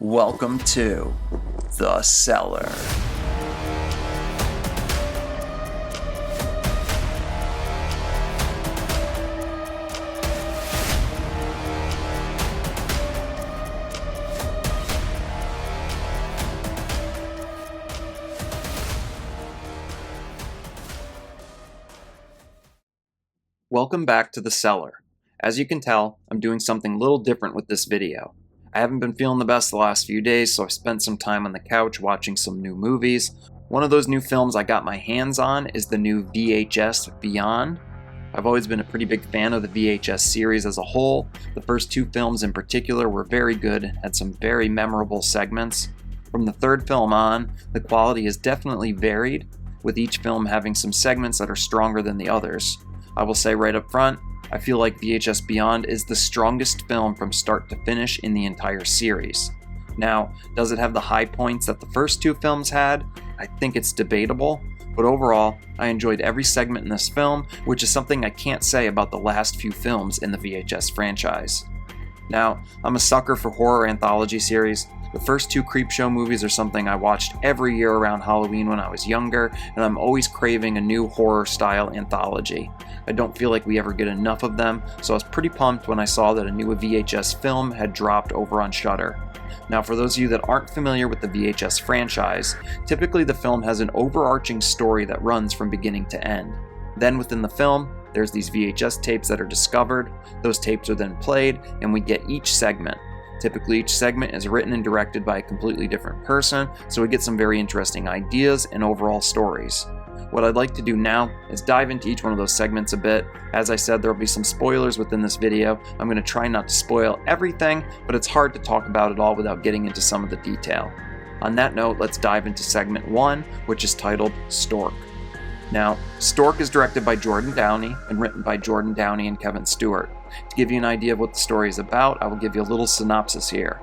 Welcome to The Cellar. Welcome back to The Cellar. As you can tell, I'm doing something a little different with this video. I haven't been feeling the best the last few days, so I've spent some time on the couch watching some new movies. One of those new films I got my hands on is the new VHS Beyond. I've always been a pretty big fan of the VHS series as a whole. The first two films in particular were very good and had some very memorable segments. From the third film on, the quality has definitely varied, with each film having some segments that are stronger than the others. I will say right up front, I feel like VHS Beyond is the strongest film from start to finish in the entire series. Now, does it have the high points that the first two films had? I think it's debatable, but overall, I enjoyed every segment in this film, which is something I can't say about the last few films in the VHS franchise. Now, I'm a sucker for horror anthology series. The first two Creepshow movies are something I watched every year around Halloween when I was younger, and I'm always craving a new horror-style anthology. I don't feel like we ever get enough of them, so I was pretty pumped when I saw that a new VHS film had dropped over on Shudder. Now, for those of you that aren't familiar with the VHS franchise, typically the film has an overarching story that runs from beginning to end. Then within the film, there's these VHS tapes that are discovered. Those tapes are then played, and we get each segment. Typically, each segment is written and directed by a completely different person, so we get some very interesting ideas and overall stories. What I'd like to do now is dive into each one of those segments a bit. As I said, there will be some spoilers within this video. I'm going to try not to spoil everything, but it's hard to talk about it all without getting into some of the detail. On that note, let's dive into segment 1, which is titled Stork. Now, Stork is directed by Jordan Downey and written by Jordan Downey and Kevin Stewart. To give you an idea of what the story is about, I will give you a little synopsis here.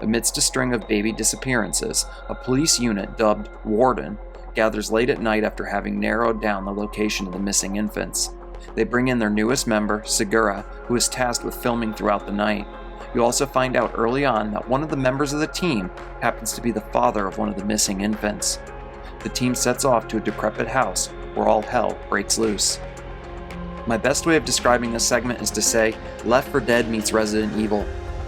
Amidst a string of baby disappearances, a police unit dubbed Warden gathers late at night after having narrowed down the location of the missing infants. They bring in their newest member, Segura, who is tasked with filming throughout the night. You also find out early on that one of the members of the team happens to be the father of one of the missing infants. The team sets off to a decrepit house where all hell breaks loose. My best way of describing this segment is to say, Left 4 Dead meets Resident Evil.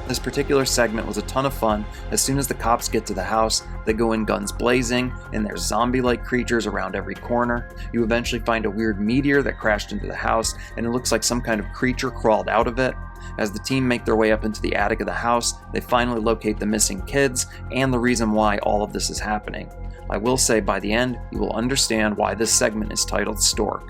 This particular segment was a ton of fun. As soon as the cops get to the house, they go in guns blazing, and there's zombie-like creatures around every corner. You eventually find a weird meteor that crashed into the house, and it looks like some kind of creature crawled out of it. As the team make their way up into the attic of the house, they finally locate the missing kids, and the reason why all of this is happening. I will say by the end, you will understand why this segment is titled Stork.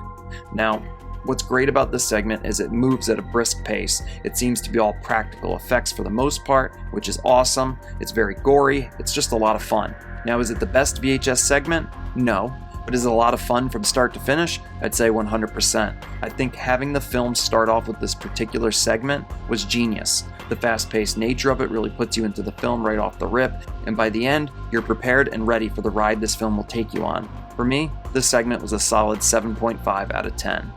Now, what's great about this segment is it moves at a brisk pace. It seems to be all practical effects for the most part, which is awesome. It's very gory. It's just a lot of fun. Now, is it the best VHS segment? No. But is it a lot of fun from start to finish? I'd say 100%. I think having the film start off with this particular segment was genius. The fast-paced nature of it really puts you into the film right off the rip, and by the end, you're prepared and ready for the ride this film will take you on. For me, this segment was a solid 7.5 out of 10.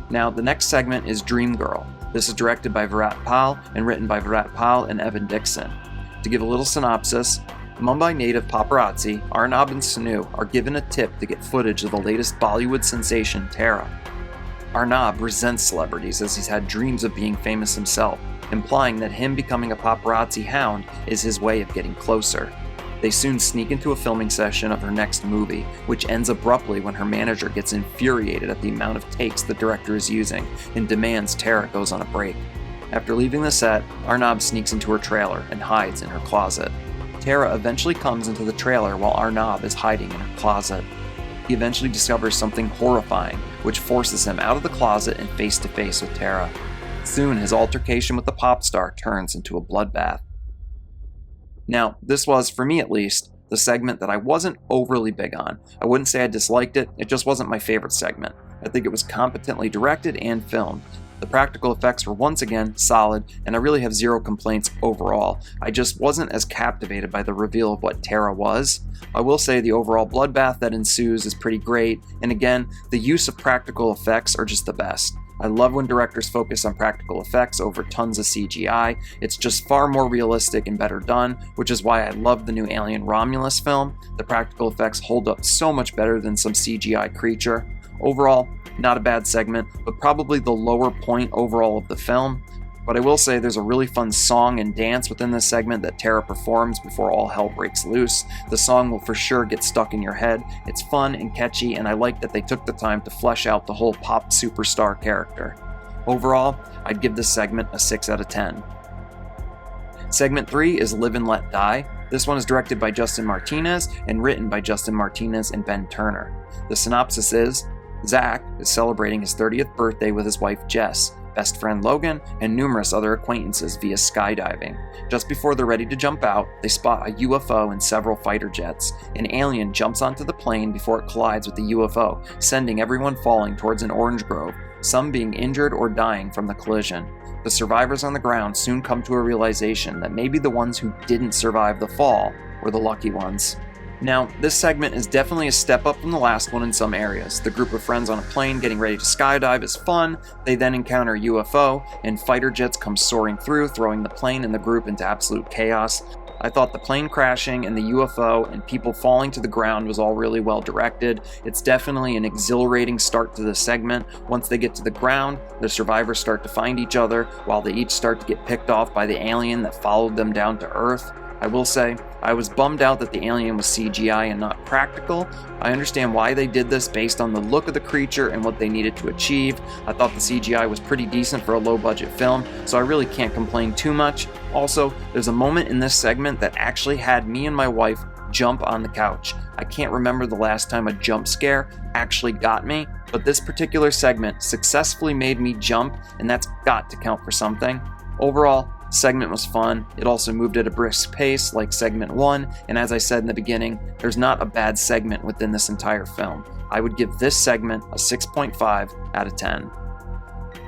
Now, the next segment is Dream Girl. This is directed by Virat Pal and written by Virat Pal and Evan Dixon. To give a little synopsis, Mumbai native paparazzi Arnab and Sanu are given a tip to get footage of the latest Bollywood sensation Tara. Arnab resents celebrities as he's had dreams of being famous himself, implying that him becoming a paparazzi hound is his way of getting closer. They soon sneak into a filming session of her next movie, which ends abruptly when her manager gets infuriated at the amount of takes the director is using and demands Tara goes on a break. After leaving the set, Arnab sneaks into her trailer and hides in her closet. Tara eventually comes into the trailer while Arnab is hiding in her closet. He eventually discovers something horrifying, which forces him out of the closet and face to face with Tara. Soon, his altercation with the pop star turns into a bloodbath. Now, this was, for me at least, the segment that I wasn't overly big on. I wouldn't say I disliked it, it just wasn't my favorite segment. I think it was competently directed and filmed. The practical effects were once again solid, and I really have zero complaints overall. I just wasn't as captivated by the reveal of what Tara was. I will say the overall bloodbath that ensues is pretty great, and again, the use of practical effects are just the best. I love when directors focus on practical effects over tons of CGI. It's just far more realistic and better done, which is why I love the new Alien Romulus film. The practical effects hold up so much better than some CGI creature. Overall, not a bad segment, but probably the lower point overall of the film. But I will say there's a really fun song and dance within this segment that Tara performs before all hell breaks loose. The song will for sure get stuck in your head. It's fun and catchy, and I like that they took the time to flesh out the whole pop superstar character. Overall, I'd give this segment a 6 out of 10. Segment 3 is Live and Let Die. This one is directed by Justin Martinez and written by Justin Martinez and Ben Turner. The synopsis is, Zach is celebrating his 30th birthday with his wife Jess, best friend Logan, and numerous other acquaintances via skydiving. Just before they're ready to jump out, they spot a UFO and several fighter jets. An alien jumps onto the plane before it collides with the UFO, sending everyone falling towards an orange grove, some being injured or dying from the collision. The survivors on the ground soon come to a realization that maybe the ones who didn't survive the fall were the lucky ones. Now, this segment is definitely a step up from the last one in some areas. The group of friends on a plane getting ready to skydive is fun. They then encounter a UFO, and fighter jets come soaring through, throwing the plane and the group into absolute chaos. I thought the plane crashing and the UFO and people falling to the ground was all really well directed. It's definitely an exhilarating start to the segment. Once they get to the ground, the survivors start to find each other, while they each start to get picked off by the alien that followed them down to Earth. I will say, I was bummed out that the alien was CGI and not practical. I understand why they did this based on the look of the creature and what they needed to achieve. I thought the CGI was pretty decent for a low-budget film, so I really can't complain too much. Also, there's a moment in this segment that actually had me and my wife jump on the couch. I can't remember the last time a jump scare actually got me, but this particular segment successfully made me jump, and that's got to count for something. Overall, segment was fun. It also moved at a brisk pace like segment 1, and as I said in the beginning, there's not a bad segment within this entire film. I would give this segment a 6.5 out of 10.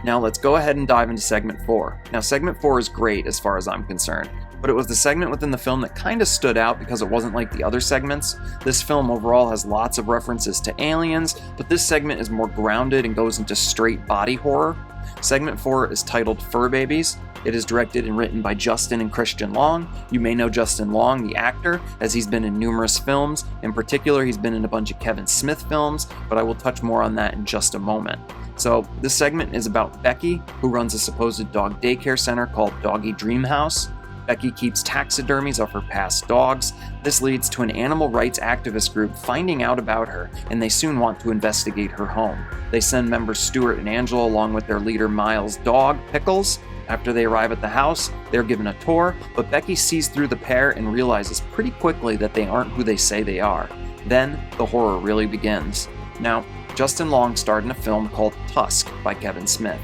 Now let's go ahead and dive into segment 4. Now segment 4 is great as far as I'm concerned, but it was the segment within the film that kind of stood out because it wasn't like the other segments. This film overall has lots of references to aliens, but this segment is more grounded and goes into straight body horror. Segment 4 is titled Fur Babies. It is directed and written by Justin and Christian Long. You may know Justin Long, the actor, as he's been in numerous films. In particular, he's been in a bunch of Kevin Smith films, but I will touch more on that in just a moment. So, this segment is about Becky, who runs a supposed dog daycare center called Doggy Dream House. Becky keeps taxidermies of her past dogs. This leads to an animal rights activist group finding out about her, and they soon want to investigate her home. They send members Stuart and Angela along with their leader Miles' dog, Pickles. After they arrive at the house, they're given a tour, but Becky sees through the pair and realizes pretty quickly that they aren't who they say they are. Then, the horror really begins. Now, Justin Long starred in a film called Tusk by Kevin Smith.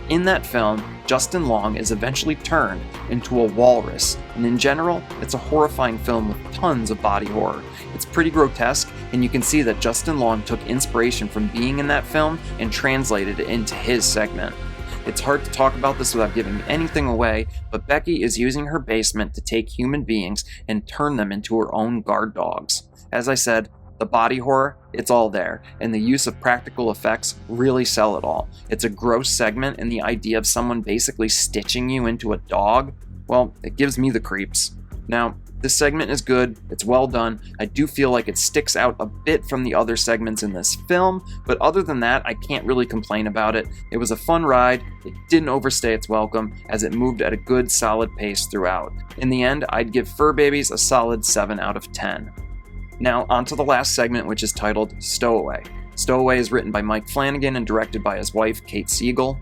In that film, Justin Long is eventually turned into a walrus, and in general, it's a horrifying film with tons of body horror. It's pretty grotesque, and you can see that Justin Long took inspiration from being in that film and translated it into his segment. It's hard to talk about this without giving anything away, but Becky is using her basement to take human beings and turn them into her own guard dogs. As I said, the body horror, it's all there, and the use of practical effects really sell it all. It's a gross segment, and the idea of someone basically stitching you into a dog, well, it gives me the creeps. Now, this segment is good, it's well done. I do feel like it sticks out a bit from the other segments in this film, but other than that, I can't really complain about it. It was a fun ride, it didn't overstay its welcome, as it moved at a good, solid pace throughout. In the end, I'd give Fur Babies a solid 7 out of 10. Now, on to the last segment, which is titled Stowaway. Stowaway is written by Mike Flanagan and directed by his wife, Kate Siegel.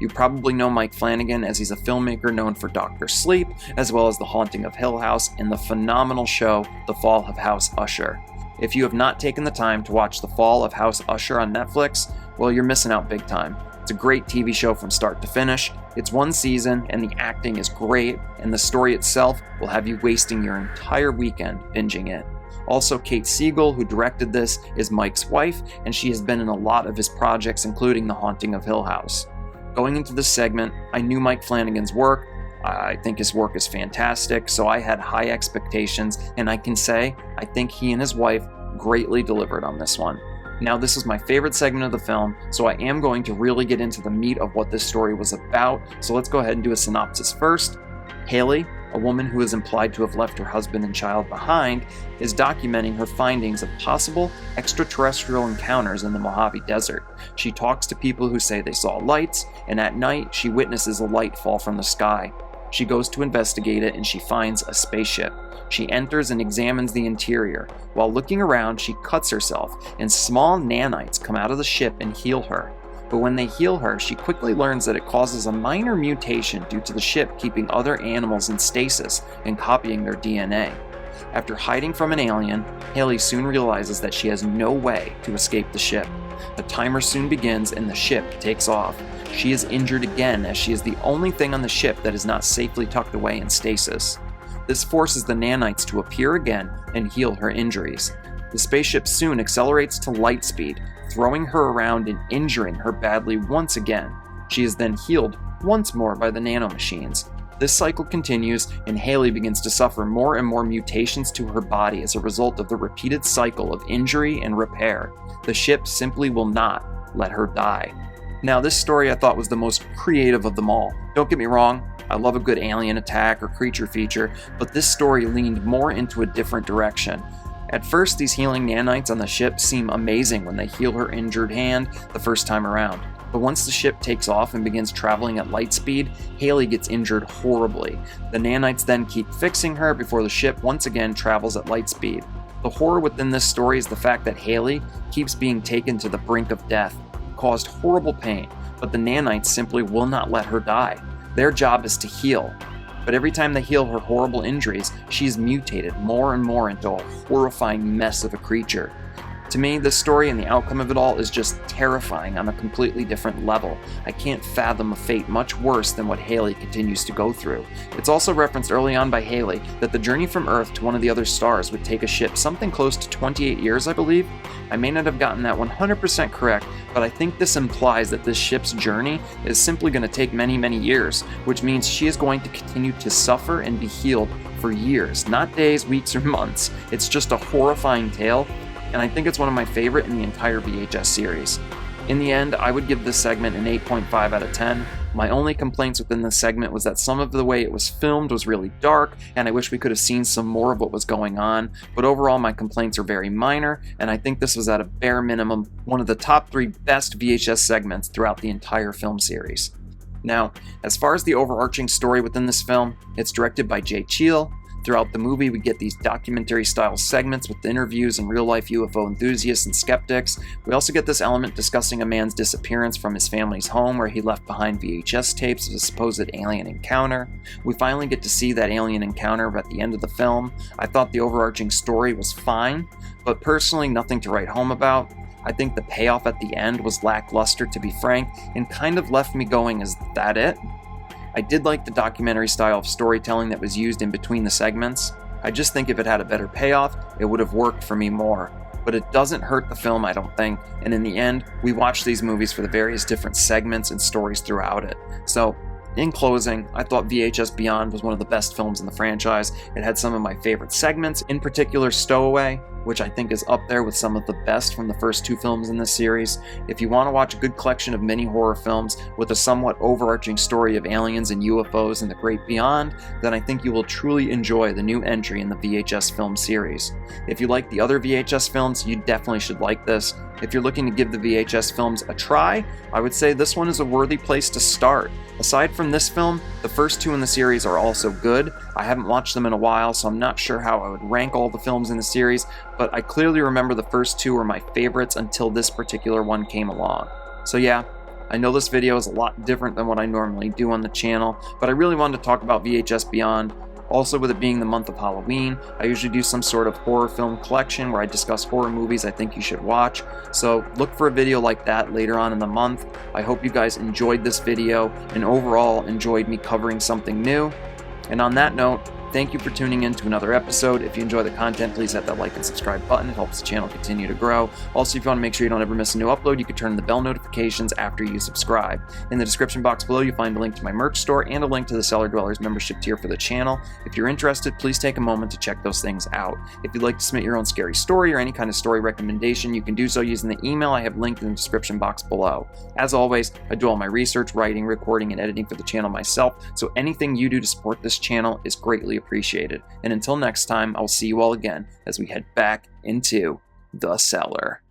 You probably know Mike Flanagan as he's a filmmaker known for Dr. Sleep, as well as The Haunting of Hill House and the phenomenal show The Fall of House Usher. If you have not taken the time to watch The Fall of House Usher on Netflix, well, you're missing out big time. It's a great TV show from start to finish. It's one season, and the acting is great, and the story itself will have you wasting your entire weekend binging it. Also, Kate Siegel, who directed this, is Mike's wife, and she has been in a lot of his projects, including The Haunting of Hill House. Going into this segment, I knew Mike Flanagan's work. I think his work is fantastic, so I had high expectations, and I can say I think he and his wife greatly delivered on this one. Now, this is my favorite segment of the film, so I am going to really get into the meat of what this story was about, so let's go ahead and do a synopsis first. Haley, a woman who is implied to have left her husband and child behind, is documenting her findings of possible extraterrestrial encounters in the Mojave Desert. She talks to people who say they saw lights, and at night she witnesses a light fall from the sky. She goes to investigate it and she finds a spaceship. She enters and examines the interior. While looking around, she cuts herself, and small nanites come out of the ship and heal her. But when they heal her, she quickly learns that it causes a minor mutation due to the ship keeping other animals in stasis and copying their DNA. After hiding from an alien, Haley soon realizes that she has no way to escape the ship. The timer soon begins and the ship takes off. She is injured again, as she is the only thing on the ship that is not safely tucked away in stasis. This forces the nanites to appear again and heal her injuries. The spaceship soon accelerates to light speed, throwing her around and injuring her badly once again. She is then healed once more by the nanomachines. This cycle continues, and Haley begins to suffer more and more mutations to her body as a result of the repeated cycle of injury and repair. The ship simply will not let her die. Now, this story I thought was the most creative of them all. Don't get me wrong, I love a good alien attack or creature feature, but this story leaned more into a different direction. At first, these healing nanites on the ship seem amazing when they heal her injured hand the first time around. But once the ship takes off and begins traveling at light speed, Haley gets injured horribly. The nanites then keep fixing her before the ship once again travels at light speed. The horror within this story is the fact that Haley keeps being taken to the brink of death, caused horrible pain, but the nanites simply will not let her die. Their job is to heal, but every time they heal her horrible injuries, she's mutated more and more into a horrifying mess of a creature. To me, this story and the outcome of it all is just terrifying on a completely different level. I can't fathom a fate much worse than what Haley continues to go through. It's also referenced early on by Haley that the journey from Earth to one of the other stars would take a ship something close to 28 years, I believe. I may not have gotten that 100% correct, but I think this implies that this ship's journey is simply going to take many, many years, which means she is going to continue to suffer and be healed for years, not days, weeks, or months. It's just a horrifying tale, and I think it's one of my favorite in the entire VHS series. In the end, I would give this segment an 8.5 out of 10. My only complaints within this segment was that some of the way it was filmed was really dark, and I wish we could have seen some more of what was going on, but overall my complaints are very minor, and I think this was at a bare minimum one of the top 3 best VHS segments throughout the entire film series. Now, as far as the overarching story within this film, it's directed by Jay Cheel. Throughout the movie, we get these documentary-style segments with interviews and real-life UFO enthusiasts and skeptics. We also get this element discussing a man's disappearance from his family's home where he left behind VHS tapes of a supposed alien encounter. We finally get to see that alien encounter at the end of the film. I thought the overarching story was fine, but personally nothing to write home about. I think the payoff at the end was lackluster, to be frank, and kind of left me going, is that it? I did like the documentary style of storytelling that was used in between the segments. I just think if it had a better payoff, it would have worked for me more. But it doesn't hurt the film, I don't think, and in the end, we watch these movies for the various different segments and stories throughout it. So, in closing, I thought VHS Beyond was one of the best films in the franchise. It had some of my favorite segments, in particular Stowaway, which I think is up there with some of the best from the first 2 films in this series. If you want to watch a good collection of mini horror films with a somewhat overarching story of aliens and UFOs and the great beyond, then I think you will truly enjoy the new entry in the VHS film series. If you like the other VHS films, you definitely should like this. If you're looking to give the VHS films a try, I would say this one is a worthy place to start. Aside from this film, the first 2 in the series are also good. I haven't watched them in a while, so I'm not sure how I would rank all the films in the series, but I clearly remember the first 2 were my favorites until this particular one came along. So yeah, I know this video is a lot different than what I normally do on the channel, but I really wanted to talk about VHS Beyond. Also, with it being the month of Halloween, I usually do some sort of horror film collection where I discuss horror movies I think you should watch. So look for a video like that later on in the month. I hope you guys enjoyed this video and overall enjoyed me covering something new. And on that note, thank you for tuning in to another episode. If you enjoy the content, please hit that like and subscribe button. It helps the channel continue to grow. Also, if you want to make sure you don't ever miss a new upload, you can turn on the bell notifications after you subscribe. In the description box below, you'll find a link to my merch store and a link to the Cellar Dwellers membership tier for the channel. If you're interested, please take a moment to check those things out. If you'd like to submit your own scary story or any kind of story recommendation, you can do so using the email I have linked in the description box below. As always, I do all my research, writing, recording, and editing for the channel myself, so anything you do to support this channel is greatly appreciated. And until next time, I'll see you all again as we head back into the cellar.